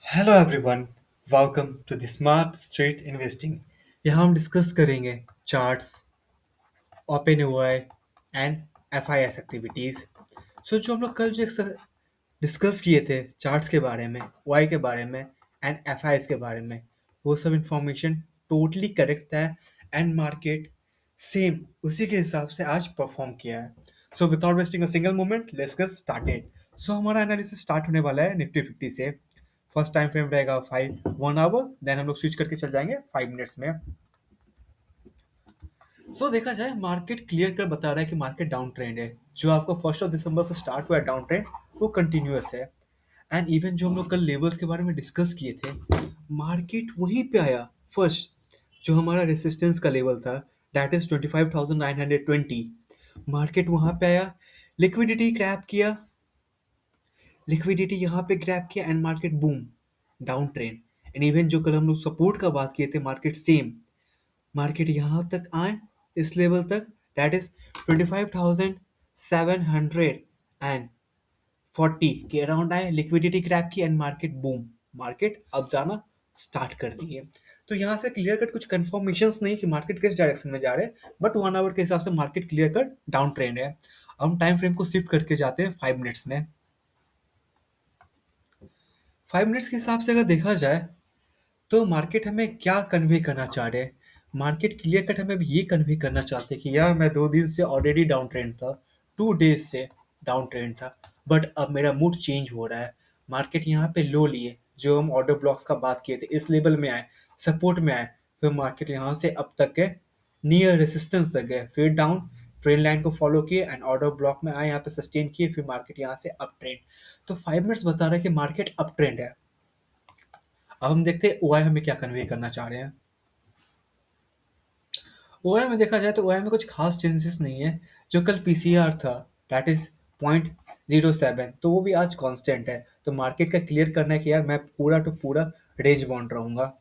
Hello everyone, welcome to the smart street investing. यहाँ हम discuss करेंगे charts, open OI and FIIs activities. जो हम लोग कल जो डिस्कस किए थे चार्ट्स के बारे में, ओआई के बारे में एंड एफआईएस के बारे में, वो सब इंफॉर्मेशन टोटली करेक्ट है एंड मार्केट सेम उसी के हिसाब से आज परफॉर्म किया है। Without wasting a single moment, let's get started. हमारा एनालिसिस स्टार्ट होने वाला है निफ्टी 50 से। फर्स्ट टाइम फ्रेम रहेगा 1 आवर, देन हम लोग स्विच करके चल जाएंगे 5 मिनट्स में। देखा जाए मार्केट क्लियर कर बता रहा है कि मार्केट डाउन ट्रेंड है। जो आपको 1 दिसंबर से स्टार्ट हुआ है डाउन ट्रेंड, वो कंटिन्यूअस है। एंड इवन जो हम लोग कल लेवल्स के बारे में डिस्कस किए थे, मार्केट वहीं पे आया फर्स्ट। जो हमारा रेसिस्टेंस का लेवल था, दैट इज 25,920। मार्केट वहां पे आया, लिक्विडिटी क्रैप किया, लिक्विडिटी यहाँ पे ग्रैब किया and market boom down trend. And even जो कल हम लोग सपोर्ट का बात किए थे, मार्केट सेम, मार्केट यहाँ तक आए, इस लेवल तक, दैट इज 25,740 के अराउंड आए, लिक्विडिटी क्रैप की एंड मार्केट बूम, मार्केट अब जाना स्टार्ट कर दिए। तो यहाँ से क्लियर कट कुछ कंफर्मेशंस नहीं कि मार्केट किस डायरेक्शन में जा रहे हैं, बट 1 आवर के हिसाब से market clear cut down trend है। हम टाइम फ्रेम को शिफ्ट करके जाते हैं 5 मिनट्स में। 5 मिनट्स के हिसाब से अगर देखा जाए तो मार्केट हमें क्या कन्वे करना चाह रहे हैं। मार्केट क्लियर कट हमें ये कन्वे करना चाहते हैं कि यार मैं 2 दिन से ऑलरेडी डाउन ट्रेंड था, 2 डेज से डाउन ट्रेंड था, बट अब मेरा मूड चेंज हो रहा है। मार्केट यहाँ पे लो लिए, जो हम ऑर्डर ब्लॉक्स का बात किए थे, इस लेवल में आए, सपोर्ट में आए, फिर मार्केट यहाँ से अब तक गए, नियर रेसिस्टेंस तक गए, फिर डाउन ट्रेंड लाइन को फॉलो किए एंड ऑर्डर ब्लॉक में आए, यहाँ पे सस्टेन किए, फिर मार्केट यहाँ से अप ट्रेंड। तो 5 मिनट्स बता रहा है कि मार्केट अप ट्रेंड है। अब हम देखते हैं ओआई हमें क्या कन्वे करना चाह रहे हैं। ओआई में देखा जाए तो ओआई में कुछ खास चेंजेस नहीं है। जो कल पीसीआर था, दैट इज 0.07, तो वो भी आज कांस्टेंट है। तो मार्केट का क्लियर करना है कि यार मैं पूरा टू पूरा रेंज बाउंड रहूंगा।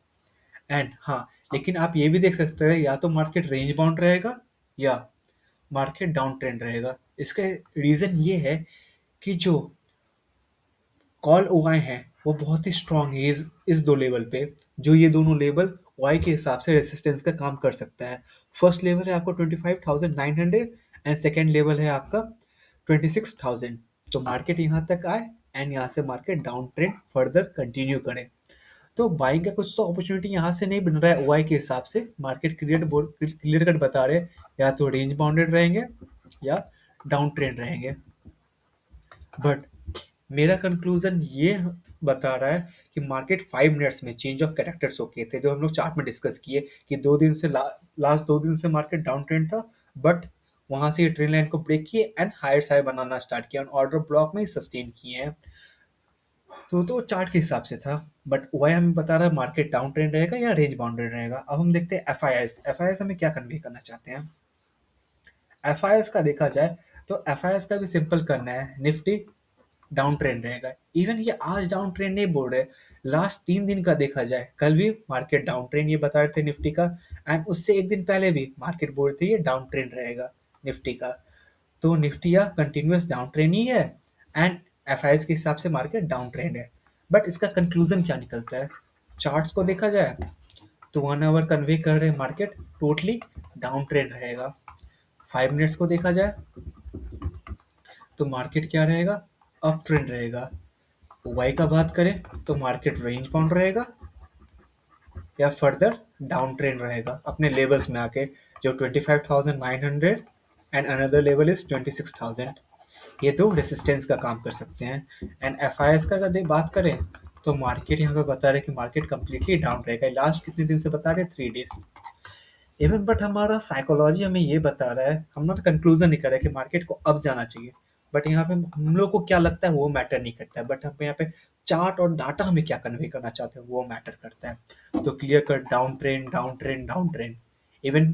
एंड हाँ, लेकिन आप ये भी देख सकते हैं, या तो मार्केट रेंज बाउंड रहेगा या मार्केट डाउन ट्रेंड रहेगा। इसका रीजन ये है कि जो कॉल ओआई है वो बहुत ही स्ट्रांग है इस दो लेवल पे। जो ये दोनों लेवल ओआई के हिसाब से रेसिस्टेंस का काम कर सकता है। फर्स्ट लेवल है आपको 25,900 एंड सेकेंड लेवल है आपका 26,000। तो मार्केट यहाँ तक आए एंड यहाँ से market down trend further continue करे, तो बाइंग का कुछ तो अपॉर्चुनिटी यहाँ से नहीं बन रहा है ओआई के हिसाब से। मार्केट क्लियर कट बता रहे हैं, या तो रेंज बाउंडेड रहेंगे या डाउन ट्रेंड रहेंगे। बट मेरा कंक्लूजन ये बता रहा है कि मार्केट 5 मिनट्स में चेंज ऑफ कैरेक्टर्स होके थे, जो हम लोग चार्ट में डिस्कस किए कि 2 दिन से लास्ट 2 दिन से मार्केट डाउन ट्रेंड था, बट वहां से ये ट्रेंड लाइन को ब्रेक किए एंड हायर साइड बनाना स्टार्ट किया, ऑर्डर ब्लॉक में ही सस्टेन किए हैं। तो चार्ट के हिसाब से था, बट वाई हमें बता रहा है मार्केट डाउन ट्रेंड रहेगा या रेंज बाउंडेड रहेगा। अब हम देखते हैं एफआईएस। एफआईएस हमें क्या कन्वे करना चाहते हैं। एफआईएस का देखा जाए तो एफआईएस का भी सिंपल करना है, निफ्टी डाउन ट्रेंड रहेगा। इवन ये आज डाउन ट्रेंड नहीं बोल रहे, लास्ट 3 दिन का देखा जाए, कल भी मार्केट डाउन ट्रेंड ये बता रहे थे निफ्टी का, एंड उससे एक दिन पहले भी मार्केट बोल रही थी ये डाउन ट्रेंड रहेगा निफ्टी का। तो निफ्टी या कंटिन्यूस डाउन ट्रेंड ही है एंड एफआईएस के हिसाब से मार्केट डाउन ट्रेंड है। बट इसका कंक्लूजन क्या निकलता है, चार्ट्स को देखा जाए तो 1 आवर कन्वे कर रहे मार्केट टोटली डाउन ट्रेंड रहेगा। 5 मिनट्स को देखा जाए तो मार्केट क्या रहेगा, अप ट्रेंड रहेगा। वाई का बात करें तो मार्केट रेंज बाउंड रहेगा या फर्दर डाउन ट्रेंड रहेगा अपने लेवल्स में आके, जो 25,900 एंड अनदर लेवल इज 26,000। ये दो रेसिस्टेंस का काम कर सकते हैं। एंड एफआईएस का अगर बात करें तो मार्केट यहाँ पे बता रहे कि मार्केट कंप्लीटली डाउन रहेगा। लास्ट कितने दिन से बता रहे, 3 डेज इवन। बट हमारा साइकोलॉजी हमें ये बता रहा है, हम लोग कंक्लूजन नहीं कर रहे कि मार्केट को अब जाना चाहिए। बट यहाँ पे हम लोग को क्या लगता है वो मैटर नहीं करता है, बट हम यहाँ पे चार्ट और डाटा हमें क्या कन्वे करना चाहते हैं वो मैटर करता है। तो clear cut down trend, down trend, down trend. Even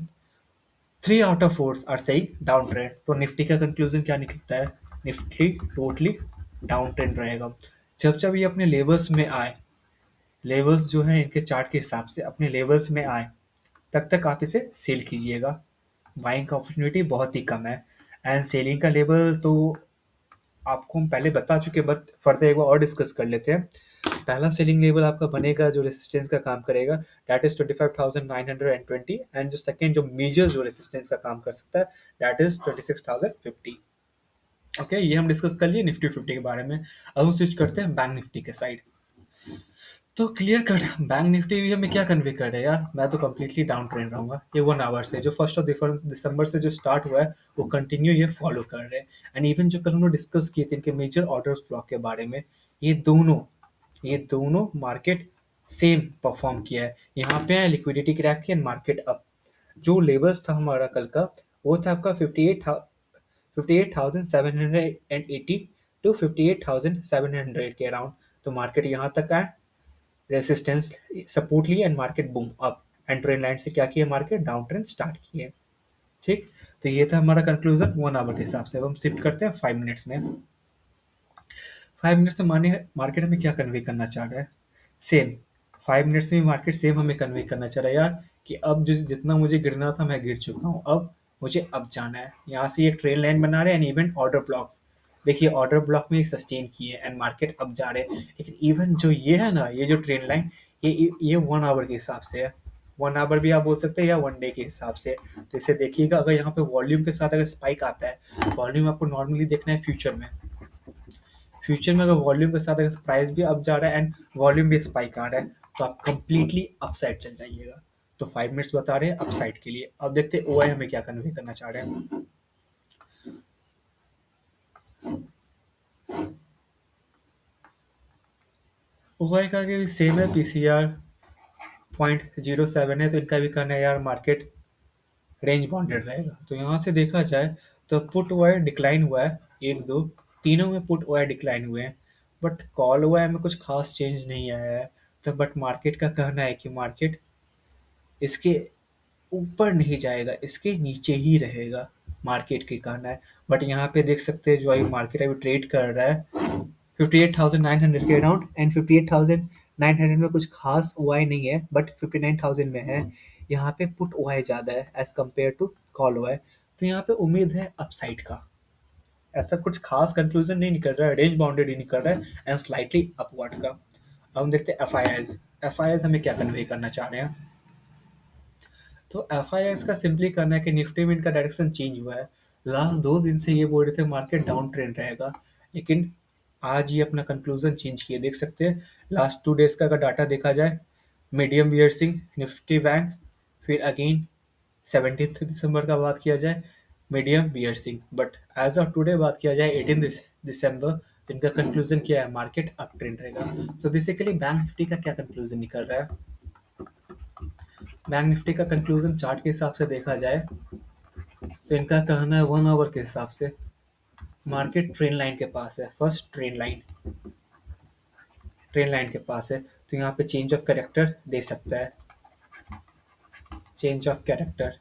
3 out of 4 are सही डाउन ट्रेंड। तो निफ्टी का कंक्लूजन क्या निकलता है, निफ्टी टोटली डाउन ट्रेंड रहेगा। जब जब ये अपने लेवल्स में आए, लेवल्स जो है इनके चार्ट के हिसाब से अपने लेवल्स में आए, तब तक आप इसे सेल कीजिएगा। बाइंग का अपॉर्चुनिटी बहुत ही कम है। एंड सेलिंग का लेवल तो आपको हम पहले बता चुके, बट फर्दर एक बार और डिस्कस कर लेते हैं। पहला सेलिंग लेवल आपका बनेगा जो रेसिस्टेंस का काम करेगा, दैट इज 25,920, एंड जो सेकंड जो मेजर जो रेसिस्टेंस का काम कर सकता है, दैट इज 26,050। ओके, ये हम डिस्कस कर लिए निफ्टी फिफ्टी के बारे में। अब हम स्विच करते हैं बैंक निफ्टी के साइड। तो क्लियर कट बैंक निफ्टी भी हमें क्या कन्वे कर रहा है यार, मैं तो कंप्लीटली डाउन ट्रेंड रहूंगा। ये 1 आवर से जो 1 दिसंबर से जो स्टार्ट हुआ है वो कंटिन्यू ये फॉलो कर रहे हैं। एंड इवन जो कल हमने डिस्कस किए थे इनके मेजर ऑर्डर ब्लॉक के बारे में, ये दोनों मार्केट सेम परफॉर्म किया है। यहाँ पे है लिक्विडिटी क्रैप की एंड मार्केट अप। जो लेवल्स था हमारा कल का, वो था आपका 58,780 टू 58,700 के अराउंड। तो मार्केट यहाँ तक आया, रेसिस्टेंस सपोर्ट लिया and market boom up, and trend line से क्या किया, मार्केट डाउन ट्रेंड स्टार्ट किए। ठीक, तो ये था हमारा कंक्लूजन 1 आवर के हिसाब से। अब हम शिफ्ट करते हैं 5 मिनट्स में। 5 मिनट्स में माने मार्केट हमें क्या कन्वे करना चाह रहा है, सेम। 5 मिनट्स में मार्केट सेम हमें कन्वे करना चाह रहा है यार, कि अब जितना मुझे गिरना था मैं गिर चुका हूँ, अब मुझे अब जाना है। यहाँ से एक ट्रेन लाइन बना रहे हैं एंड इवन ऑर्डर ब्लॉक्स, देखिए ऑर्डर ब्लॉक में सस्टेन किए एंड मार्केट अब जा रहे हैं। लेकिन इवन जो ये है ना, ये जो ट्रेन लाइन, ये 1 आवर के हिसाब से है। 1 आवर भी आप बोल सकते हैं या 1 डे के हिसाब से। तो इसे देखिएगा, अगर यहाँ पे वॉल्यूम के साथ अगर स्पाइक आता है, वॉल्यूम आपको नॉर्मली देखना है फ्यूचर में। फ्यूचर में अगर वॉल्यूम के साथ अगर प्राइस भी अप जा रहा है एंड वॉल्यूम भी स्पाइक आ रहा है, तो आप कंप्लीटली अपसाइड चल जाइएगा। तो 5 मिनट्स बता रहे हैं अपसाइड के लिए। अब देखते हैं ओआई हमें क्या कन्वे करना चाह रहे हैं। ओआई का भी सेम है, पीसीआर 0.07 है, तो इनका भी कहना है यार मार्केट रेंज बाउंडेड रहेगा। तो यहाँ से देखा जाए तो पुट ओआई डिक्लाइन हुआ है, एक दो तीनों में पुट ओआई डिक्लाइन हुए हैं, बट कॉल ओआई में कुछ खास चेंज नहीं आया है। तो बट मार्केट का कहना है कि मार्केट इसके ऊपर नहीं जाएगा, इसके नीचे ही रहेगा, मार्केट के कहना है। बट यहाँ पे देख सकते हैं जो अभी मार्केट अभी ट्रेड कर रहा है 58,900 के अराउंड, एंड 58,900 में कुछ खास ओआई नहीं है, बट 59,000 में है। यहाँ पे पुट ओआई ज़्यादा है as compare to call OI. तो यहाँ पे उम्मीद है अपसाइड का, ऐसा कुछ खास कंक्लूजन नहीं निकल रहा है, रेंज बाउंडेड ही निकल रहा है एंड स्लाइटली अपवर्ड का। अब हम देखते हैं एफ आई हमें क्या कन्वे करना चाह रहे हैं। तो एफ आई एस का सिंपली करना है कि निफ्टी में इनका डायरेक्शन चेंज हुआ है। लास्ट 2 दिन से ये बोल रहे थे मार्केट डाउन ट्रेंड रहेगा, लेकिन आज ये अपना कंक्लूजन चेंज किए। देख सकते हैं लास्ट 2 डेज का अगर डाटा देखा जाए, मीडियम वियर्सिंग निफ्टी बैंक, फिर अगेन 17 दिसंबर का बात किया जाए, medium bearish, but as of today बात किया जाए 18 दिसंबर, तो इनका कंक्लूजन क्या है, मार्केट अप ट्रेंड रहेगा। सो बेसिकली बैंक निफ्टी का क्या कंक्लूजन निकल रहा है, बैंक निफ्टी का कंक्लूजन चार्ट के हिसाब से देखा जाए तो इनका कहना है 1 आवर के हिसाब से मार्केट ट्रेन लाइन के पास है, फर्स्ट ट्रेन लाइन के पास है। तो यहाँ पे चेंज ऑफ कैरेक्टर दे सकता है, चेंज ऑफ कैरेक्टर।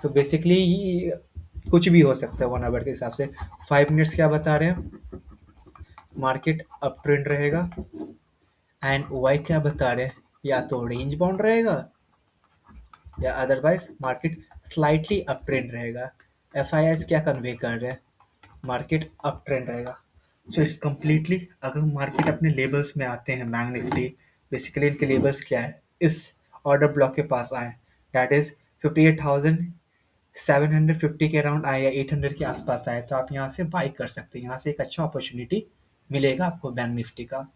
तो बेसिकली कुछ भी हो सकता है 1 आवर के हिसाब से। 5 मिनट्स क्या बता रहे हैं, मार्केट अप ट्रेंड रहेगा, एंड वाई क्या बता रहे हैं, या तो रेंज बाउंड रहेगा या otherwise market slightly up trend रहेगा। एफ आई एस क्या कन्वे कर रहे हैं, मार्केट अप ट्रेंड रहेगा। सो इट्स कम्प्लीटली, अगर मार्केट अपने लेबल्स में आते हैं बैंक निफ्टी, बेसिकली इनके लेबल्स क्या है, इस ऑर्डर ब्लॉक के पास आए, दैट इज 58,750 के अराउंड आए या 800 के आसपास आए, तो आप यहाँ से बाई कर सकते हैं। यहाँ से एक अच्छा अपॉर्चुनिटी मिलेगा आपको बैंक निफ्टी का।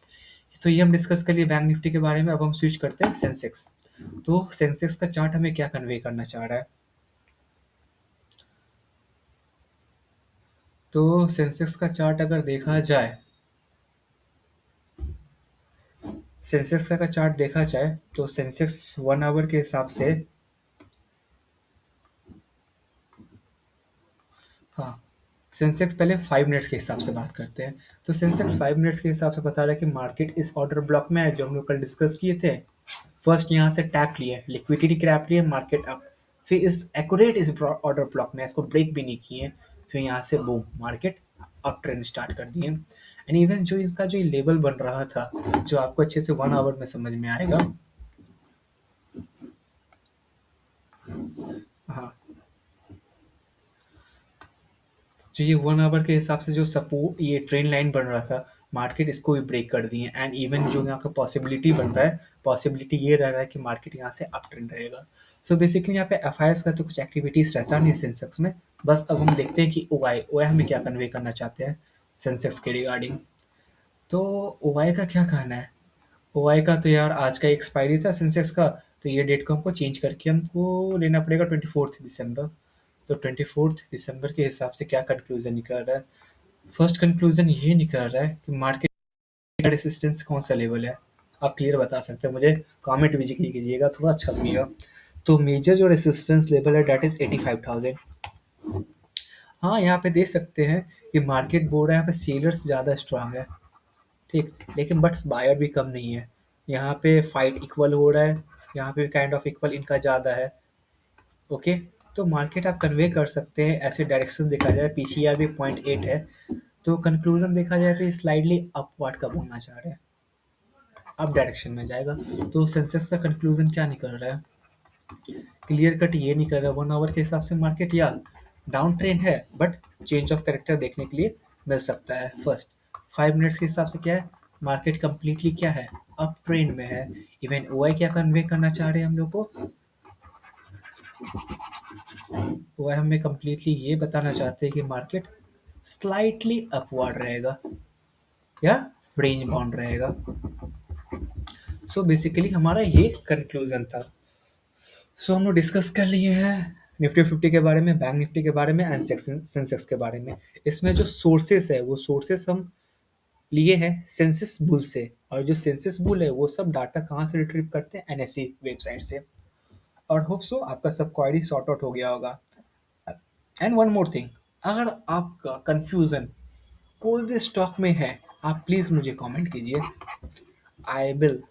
तो ये हम डिस्कस कर लिए बैंक निफ्टी के बारे में। अब हम स्विच करते हैं सेंसेक्स। तो सेंसेक्स का चार्ट हमें क्या कन्वे करना चाह रहा है, तो सेंसेक्स का चार्ट अगर देखा जाए, सेंसेक्स का चार्ट देखा जाए तो सेंसेक्स 1 आवर के हिसाब से, हाँ, सेंसेक्स पहले 5 मिनट्स के हिसाब से बात करते हैं। तो सेंसेक्स 5 मिनट्स के हिसाब से बता रहा है कि मार्केट इस ऑर्डर ब्लॉक में है जो हम लोग कल डिस्कस किए थे। फर्स्ट यहाँ से टैप लिए, लिक्विडिटी क्रैप लिए, मार्केट अप, फिर इस एक्यूरेट इस ऑर्डर ब्लॉक में इसको ब्रेक भी नहीं किए, फिर यहाँ से boom market up trend start कर दिए। एंड इवन जो इसका जो लेवल बन रहा था, जो आपको अच्छे से 1 आवर में समझ में आएगा, हाँ, जो ये 1 आवर के हिसाब से जो सपोर्ट ये ट्रेन लाइन बन रहा था, मार्केट इसको भी ब्रेक कर दी है, एंड इवन जो यहाँ का पॉसिबिलिटी बन रहा है, पॉसिबिलिटी ये रह रहा है कि मार्केट यहाँ से अप ट्रेंड रहेगा। सो बेसिकली यहाँ पे एफ का तो कुछ एक्टिविटीज रहता नहीं सेंसेक्स में। बस अब हम देखते हैं कि ओ आई हमें क्या कन्वे करना चाहते हैं सेंसेक्स के रिगार्डिंग। तो ओ का क्या कहना है? ओ का तो यार आज का एक्सपायरी था सेंसेक्स का, तो ये डेट को हमको चेंज करके हमको लेना पड़ेगा 24 दिसंबर। तो 24 दिसंबर के हिसाब से क्या कंक्लूजन निकल रहा है? फर्स्ट कंक्लूजन ये निकल रहा है कि मार्केट का रेसिस्टेंस कौन सा लेवल है। आप क्लियर बता सकते हैं मुझे, कमेंट भी जिक्र कीजिएगा, थोड़ा अच्छा लगेगा। तो मेजर जो रेसिस्टेंस लेवल है डेट इज 85,000। हाँ, यहाँ पे देख सकते हैं कि मार्केट बोल रहा है यहाँ पे सेलर्स ज़्यादा स्ट्रांग है, ठीक, लेकिन बट्स बायर भी कम नहीं है। यहाँ पे फाइट इक्वल हो रहा है, यहाँ पे काइंड ऑफ इक्वल इनका ज़्यादा है। ओके, तो मार्केट आप कन्वे कर सकते हैं ऐसे डायरेक्शन देखा जाए, पीसीआर भी 0.8 है। तो कंक्लूजन देखा जाए तो ये स्लाइडली अपवर्ड का बोलना चाह रहे हैं, अप डायरेक्शन में जाएगा। तो सेंसेक्स का कंक्लूजन क्या निकल रहा है? क्लियर कट ये निकल रहा है 1 आवर के हिसाब से मार्केट या डाउन ट्रेंड है, बट चेंज ऑफ कैरेक्टर देखने के लिए मिल सकता है। फर्स्ट 5 मिनट्स के हिसाब से क्या है, मार्केट कंप्लीटली क्या है, अप ट्रेंड में है। इवन ओ क्या कन्वे करना चाह रहे हैं हम लोग को, वो हमें कंप्लीटली ये बताना चाहते हैं कि मार्केट स्लाइटली अपवर्ड रहेगा या रेंज बाउंड रहेगा। सो बेसिकली हमारा ये कंक्लूजन था। सो हम लोग डिस्कस कर लिए हैं निफ्टी 50 के बारे में, बैंक निफ्टी के बारे में, एंड सेंसेक्स के बारे में। इसमें जो सोर्सेस है वो सोर्सेस हम लिए हैं सेंसस बुल से, और जो सेंसस बुल है वो सब डाटा कहाँ से रिट्रीव करते हैं, एनएससी वेबसाइट से। और होप सो आपका सब क्वारी सॉर्ट आउट हो गया होगा। एंड वन मोर थिंग, अगर आपका कंफ्यूजन कोई भी स्टॉक में है, आप प्लीज मुझे कमेंट कीजिए। I will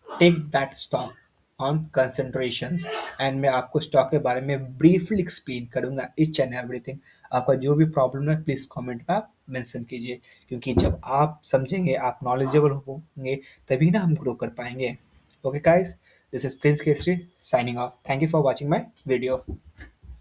take that stock on concentrations, and मैं आपको स्टॉक के बारे में ब्रीफली एक्सप्लेन करूंगा ईच एंड एवरीथिंग। आपका जो भी प्रॉब्लम है प्लीज कमेंट में आप मेंशन कीजिए, क्योंकि जब आप समझेंगे, आप नॉलेजेबल होंगे, तभी ना हम ग्रो कर पाएंगे। Okay guys, this is Prince Kesari signing off. Thank you for watching my video.